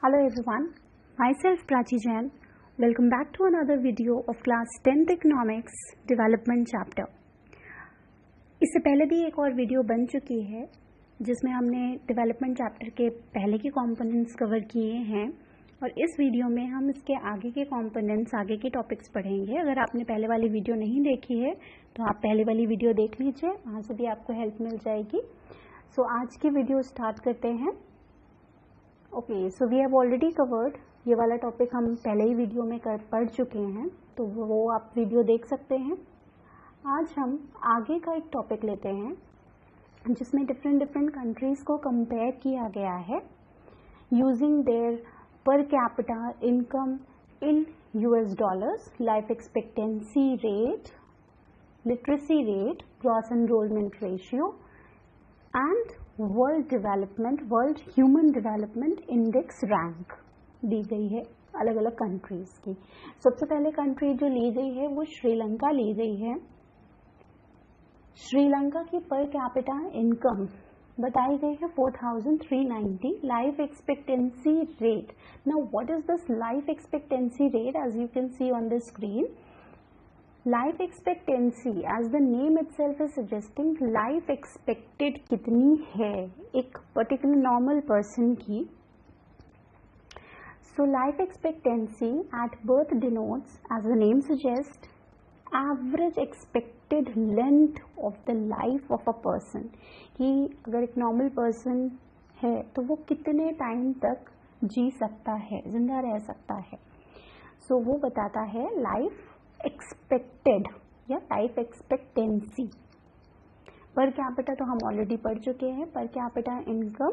Hello everyone, myself Prachi Jain. Welcome back to another video of class 10th Economics Development Chapter. इससे पहले भी एक और video बन चुकी है जिसमें हमने डेवलपमेंट चैप्टर के पहले के कंपोनेंट्स कवर किए हैं और इस वीडियो में हम इसके आगे के कंपोनेंट्स, आगे के टॉपिक्स पढ़ेंगे. अगर आपने पहले वाली वीडियो नहीं देखी है तो आप पहले वाली वीडियो देख लीजिए, वहाँ से भी आपको हेल्प मिल जाएगी. सो आज की वीडियो स्टार्ट करते हैं. Okay, so we have already covered, ये वाला टॉपिक हम पहले ही वीडियो में पढ़ चुके हैं, तो वो आप वीडियो देख सकते हैं. आज हम आगे का एक टॉपिक लेते हैं जिसमें डिफरेंट कंट्रीज़ को कंपेयर किया गया है using their per capita income in US dollars, life expectancy rate, literacy rate, gross enrolment ratio and world human development index rank दी गई है अलग अलग कंट्रीज़ की. सबसे पहले कंट्री जो ली गई है वो श्रीलंका ली गई है. श्रीलंका की पर कैपिटा इनकम बताई गई है 4,390. Life expectancy rate, now what is this life expectancy rate? As you can see on the screen, life expectancy as the name itself is suggesting life expected कितनी है एक पर्टिकुलर नॉर्मल पर्सन की. So life expectancy at birth denotes, as the name suggest, average expected length of the life of a person, कि अगर एक normal person है तो वो कितने टाइम तक जी सकता है, जिंदा रह सकता है. सो वो बताता है लाइफ एक्सपेक्टेड या लाइफ एक्सपेक्टेंसी. पर कैपिटा तो हम ऑलरेडी पढ़ चुके हैं. पर कैपिटा इनकम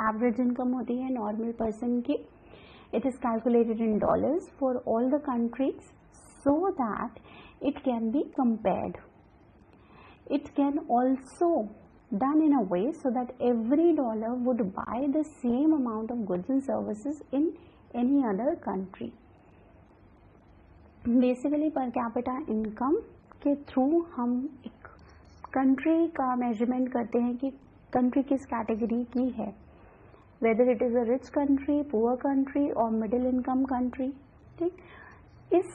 एवरेज इनकम होती है नॉर्मल पर्सन की. It is calculated in dollars for all the countries so that it can be compared. It can also done in a way so that every dollar would buy the same amount of goods and services in any other country. Basically पर capita income के through हम एक country का measurement करते हैं कि country किस category की है, whether it is a rich country, poor country और मिडिल इनकम कंट्री. ठीक, इस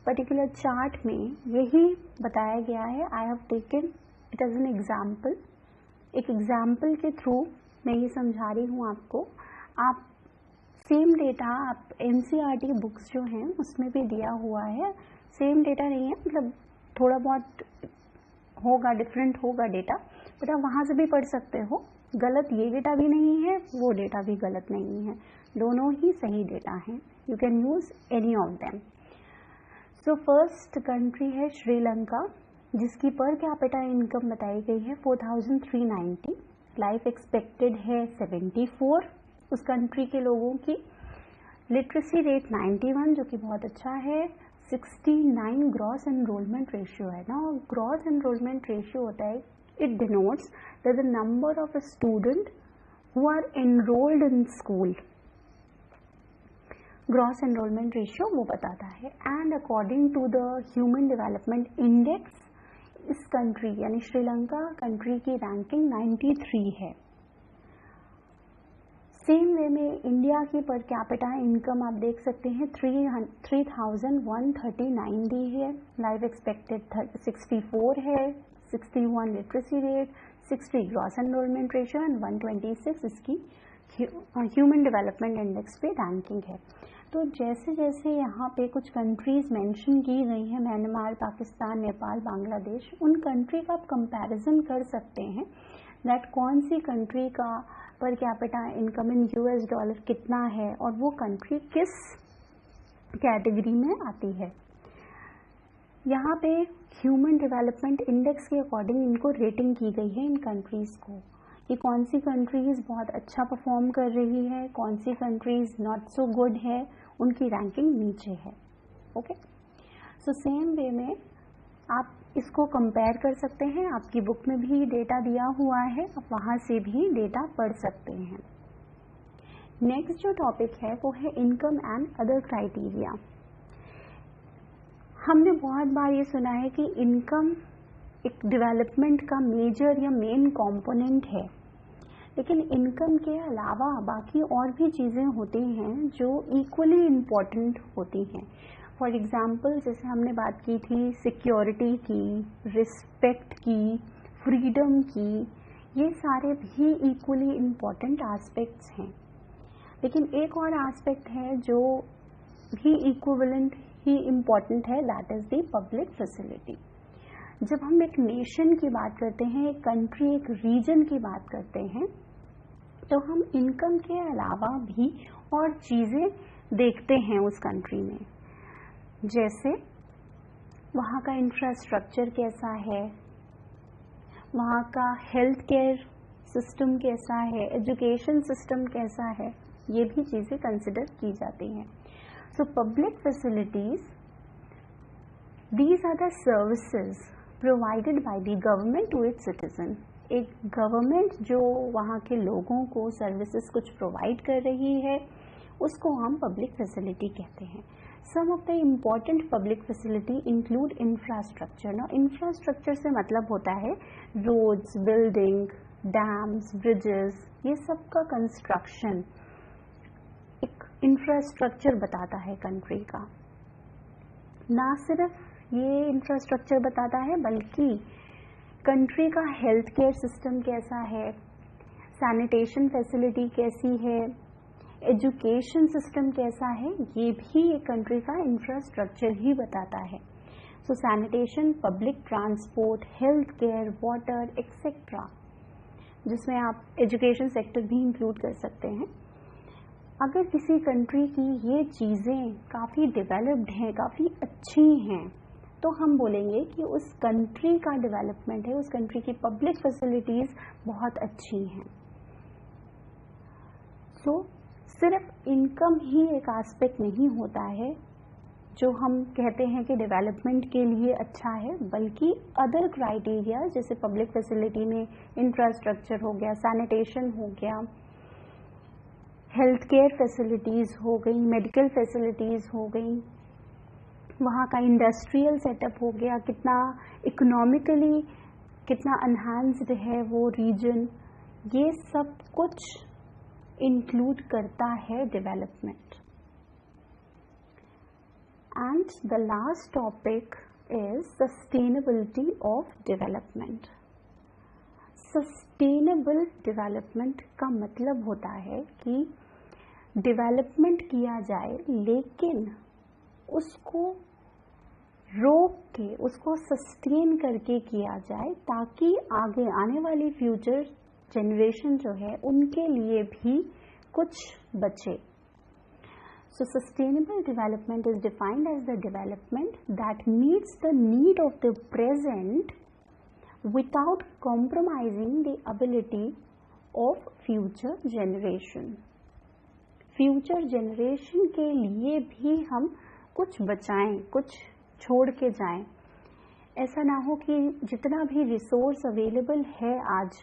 पर्टिकुलर चार्ट में यही बताया गया है. I have taken it as an example. एक एग्जाम्पल के थ्रू मैं ये समझा रही हूँ आपको. आप सेम डेटा आप एनसीईआरटी बुक्स जो हैं उसमें भी दिया हुआ है. सेम डेटा नहीं है, मतलब थोड़ा बहुत होगा, डिफरेंट होगा डेटा, बट आप वहाँ से भी पढ़ सकते हो. गलत ये डेटा भी नहीं है, वो डेटा भी गलत नहीं है, दोनों ही सही डेटा हैं. You can use any of them. So first country है श्रीलंका, जिसकी पर कैपिटा इनकम बताई गई है 4,390. लाइफ एक्सपेक्टेड है 74 उस कंट्री के लोगों की. लिटरेसी रेट 91 जो कि बहुत अच्छा है. 69 ग्रॉस एनरोलमेंट रेशियो है ना. ग्रॉस एनरोलमेंट रेशियो होता है, it denotes that the number of a student who are enrolled in school. Gross enrolment ratio वो बताता है. And according to the human development index, इस कंट्री यानी श्रीलंका कंट्री की रैंकिंग 93 है. सेम वे में इंडिया की पर कैपिटा इनकम आप देख सकते हैं 3,139 दी है. लाइफ एक्सपेक्टेड 64 है. 61 literacy rate, 60 gross enrolment ratio and 126 इसकी ह्यूमन डेवलपमेंट इंडेक्स पे रैंकिंग है. तो जैसे जैसे यहाँ पे कुछ कंट्रीज मेंशन की गई हैं, म्यांमार, पाकिस्तान, नेपाल, बांग्लादेश, उन कंट्री का आप कंपैरिजन कर सकते हैं दैट कौन सी कंट्री का पर capita income in US dollar कितना है और वो कंट्री किस कैटेगरी में आती है. यहाँ पे ह्यूमन डेवलपमेंट इंडेक्स के अकॉर्डिंग इनको रेटिंग की गई है इन कंट्रीज़ को, कि कौन सी कंट्रीज़ बहुत अच्छा परफॉर्म कर रही है, कौन सी कंट्रीज़ नॉट सो गुड है, उनकी रैंकिंग नीचे है. ओके, सो सेम वे में आप इसको कंपेयर कर सकते हैं. आपकी बुक में भी डेटा दिया हुआ है, आप वहाँ से भी डेटा पढ़ सकते हैं. नेक्स्ट जो टॉपिक है वो है इनकम एंड अदर क्राइटेरिया. हमने बहुत बार ये सुना है कि इनकम एक डेवलपमेंट का मेजर या मेन कंपोनेंट है. लेकिन इनकम के अलावा बाकी और भी चीज़ें होती हैं जो इक्वली इम्पॉर्टेंट होती हैं। फॉर एग्ज़ाम्पल, जैसे हमने बात की थी सिक्योरिटी की, रिस्पेक्ट की, फ्रीडम की, ये सारे भी इक्वली इम्पॉर्टेंट एस्पेक्ट्स हैं। लेकिन एक और एस्पेक्ट है जो भी इक्विवेलेंट ही इम्पॉर्टेंट है, that is the public facility. जब हम एक नेशन की बात करते हैं, एक कंट्री, एक रीजन की बात करते हैं, तो हम इनकम के अलावा भी और चीज़ें देखते हैं उस कंट्री में, जैसे वहाँ का इंफ्रास्ट्रक्चर कैसा है, वहाँ का हेल्थ केयर सिस्टम कैसा है, एजुकेशन सिस्टम कैसा है, ये भी चीज़ें कंसिडर की जाती हैं। So public facilities, these are the services provided by the government to its citizen. एक गवर्नमेंट जो वहाँ के लोगों को सर्विसेज कुछ प्रोवाइड कर रही है, उसको हम पब्लिक फैसिलिटी कहते हैं। Some of the important public facility include infrastructure. ना, इंफ्रास्ट्रक्चर से मतलब होता है रोड्स, बिल्डिंग, डैम्स, ब्रिजेस, ये सब का कंस्ट्रक्शन एक इंफ्रास्ट्रक्चर बताता है कंट्री का। ना सिर्फ ये इंफ्रास्ट्रक्चर बताता है, बल्कि कंट्री का हेल्थ केयर सिस्टम कैसा है, सैनिटेशन फैसिलिटी कैसी है, एजुकेशन सिस्टम कैसा है, ये भी एक कंट्री का इंफ्रास्ट्रक्चर ही बताता है। So sanitation, public transport, health care, water etcetera, जिसमें आप एजुकेशन सेक्टर भी इंक्लूड कर सकते हैं। अगर किसी कंट्री की ये चीज़ें काफ़ी डेवलप्ड हैं, काफ़ी अच्छी हैं, तो हम बोलेंगे कि उस कंट्री का डेवलपमेंट है, उस कंट्री की पब्लिक फैसिलिटीज़ बहुत अच्छी हैं। सो सिर्फ इनकम ही एक एस्पेक्ट नहीं होता है जो हम कहते हैं कि डेवलपमेंट के लिए अच्छा है, बल्कि अदर क्राइटेरिया, जैसे पब्लिक फैसिलिटी में इंफ्रास्ट्रक्चर हो गया, सैनिटेशन हो गया, हेल्थ केयर फैसिलिटीज़ हो गई, मेडिकल फैसिलिटीज़ हो गई, वहाँ का इंडस्ट्रियल सेटअप हो गया, कितना इकोनॉमिकली कितना एनहांस्ड है वो रीजन, ये सब कुछ इंक्लूड करता है development. And the last topic is sustainability of development. Sustainable development का मतलब होता है कि डेवलपमेंट किया जाए, लेकिन उसको रोक के, उसको सस्टेन करके किया जाए, ताकि आगे आने वाली फ्यूचर जनरेशन जो है उनके लिए भी कुछ बचे। So sustainable development is defined as the development that meets the need of the present without compromising the ability of future generation। Future generation के लिए भी हम कुछ बचाएं, कुछ छोड़ के जाएं। ऐसा ना हो कि जितना भी रिसोर्स अवेलेबल है आज,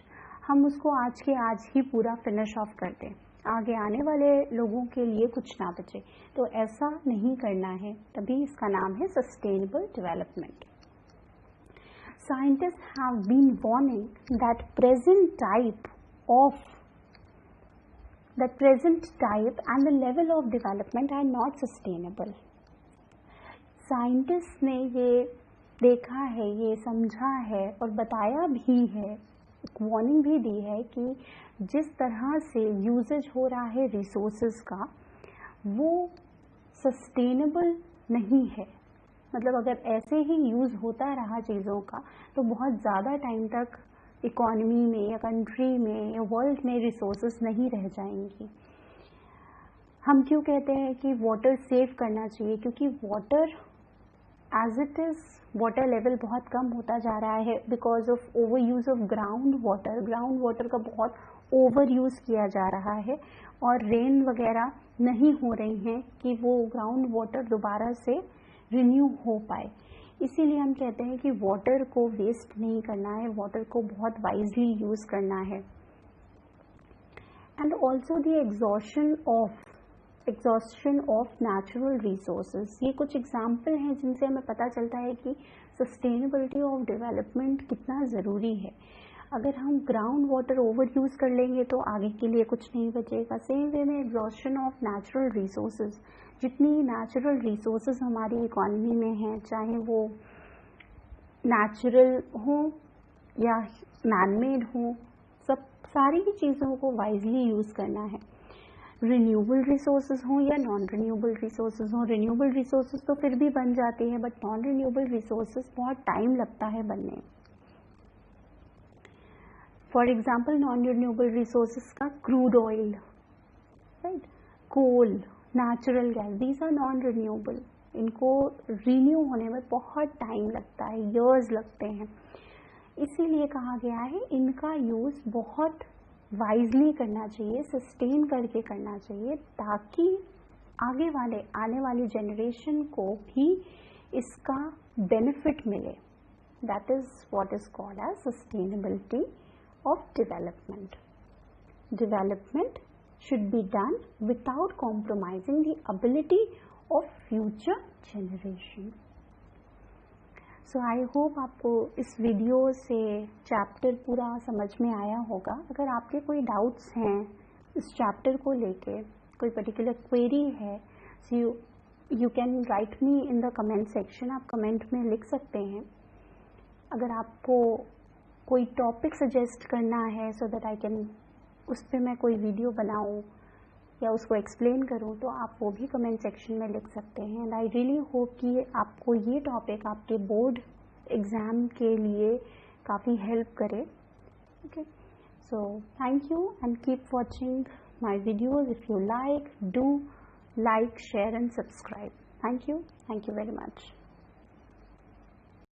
हम उसको आज के आज ही पूरा फिनिश ऑफ कर दें, आगे आने वाले लोगों के लिए कुछ ना बचे। तो ऐसा नहीं करना है, तभी इसका नाम है sustainable development. Scientists have been warning that present type and the level of development are not sustainable। Scientists ने ये देखा है, ये समझा है और बताया भी है, एक वार्निंग भी दी है कि जिस तरह से यूजेज हो रहा है रिसोर्सेज का, वो सस्टेनेबल नहीं है। मतलब अगर ऐसे ही यूज़ होता रहा चीज़ों का, तो बहुत ज़्यादा टाइम तक इकोनॉमी में या कंट्री में या वर्ल्ड में रिसोर्सेज नहीं रह जाएंगी। हम क्यों कहते हैं कि वाटर सेव करना चाहिए? क्योंकि water as it is, water level बहुत कम होता जा रहा है because of over use of ground water का बहुत ओवर यूज़ किया जा रहा है, और रेन वगैरह नहीं हो रही हैं कि वो ग्राउंड वाटर दोबारा से रिन्यू हो पाए। इसीलिए हम कहते हैं कि वाटर को वेस्ट नहीं करना है, वाटर को बहुत वाइजली यूज़ करना है। And also the exhaustion of natural resources. ये कुछ एग्जाम्पल हैं जिनसे हमें पता चलता है कि सस्टेनेबिलिटी ऑफ डेवलपमेंट कितना ज़रूरी है। अगर हम ग्राउंड वाटर ओवर यूज़ कर लेंगे तो आगे के लिए कुछ नहीं बचेगा। सेम वे में एग्जॉस्शन ऑफ नेचुरल रिसोर्सेज, जितनी नेचुरल रिसोर्सेज हमारी इकोनॉमी में हैं, चाहे वो नेचुरल हो या मैनमेड हो, सब सारी ही चीज़ों को वाइजली यूज़ करना है। रिन्यूएबल रिसोर्सेज हों या नॉन रिन्यूएबल रिसोर्सेज हों, रिन्यूएबल रिसोर्सेज तो फिर भी बन जाती है, बट नॉन रिन्यूएबल रिसोर्सेज बहुत टाइम लगता है बनने। For example non renewable resources का crude oil, right, coal, natural gas, these are non renewable. इनको रिन्यू होने में बहुत टाइम लगता है, ईयर्स लगते हैं। इसीलिए कहा गया है इनका यूज़ बहुत वाइजली करना चाहिए, सस्टेन करके करना चाहिए, ताकि आने वाली जनरेशन को भी इसका बेनिफिट मिले। That is what is called as sustainability of development. Development should be done without compromising the ability of future generation. So I hope आपको इस वीडियो से चैप्टर पूरा समझ में आया होगा। अगर आपके कोई डाउट्स हैं इस चैप्टर को लेके, कोई पर्टिकुलर क्वेरी है, so you can write me in the comment section, आप कमेंट में लिख सकते हैं। अगर आपको कोई टॉपिक सजेस्ट करना है सो दैट आई कैन उस पर मैं कोई वीडियो बनाऊं या उसको एक्सप्लेन करूं, तो आप वो भी कमेंट सेक्शन में लिख सकते हैं। एंड आई रियली होप कि आपको ये टॉपिक आपके बोर्ड एग्ज़ाम के लिए काफ़ी हेल्प करे। Okay, so thank you and keep watching my videos. If you like, do like, share and subscribe. Thank you very much.